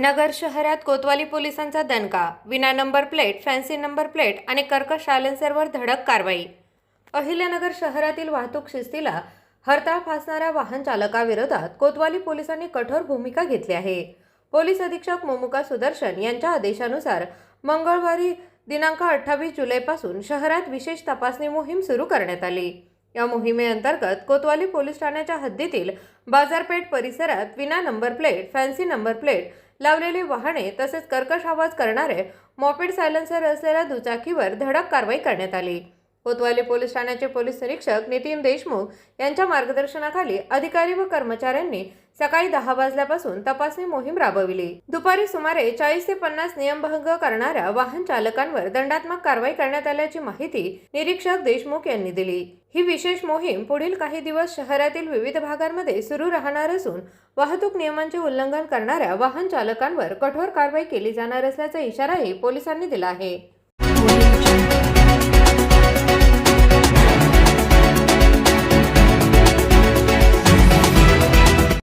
नगर शहरात कोतवाली पोलिसांचा दणका, विना number plate, fancy number plate आणि कर्कश सायलेन्सरवर धडक कारवाई। अहिल्यानगर शहरातील वाहतूक शिस्तीला हरताळ फासणाऱ्या वाहन चालकाविरोधात कोतवाली पोलिसांनी कठोर भूमिका घेतली आहे। पोलीस अधीक्षक मोमुका सुदर्शन यांच्या आदेशानुसार मंगळवारी दिनांक 28 जुलैपासून शहरात विशेष तपासणी मोहीम सुरू करण्यात आली। या मोहिमेअंतर्गत कोतवाली पोलीस ठाण्याच्या हद्दीतील बाजारपेठ परिसरात विना number plate, fancy number plate लावलेली वाहने तसेच कर्कश आवाज करणारे मॉपेड सायलेन्सर असलेल्या दुचाकीवर धडक कारवाई करण्यात आली। कोतवाली पोलीस ठाण्याचे पोलीस निरीक्षक नितीन देशमुख यांच्या मार्गदर्शनाखाली अधिकारी व कर्मचाऱ्यांनी सकाळी 10 वाजल्यापासून तपासणी मोहीम राबविली। दुपारी सुमारे 40 ते 50 नियमभंग करणाऱ्या वाहन चालकांवर दंडात्मक कारवाई करण्यात आल्याची माहिती निरीक्षक देशमुख यांनी दिली। ही विशेष मोहीम पुढील काही दिवस शहरातील विविध भागांमध्ये सुरू राहणार असून वाहतूक नियमांचे उल्लंघन करणाऱ्या वाहन चालकांवर कठोर कारवाई केली जाणार असल्याचा इशाराही पोलिसांनी दिला आहे।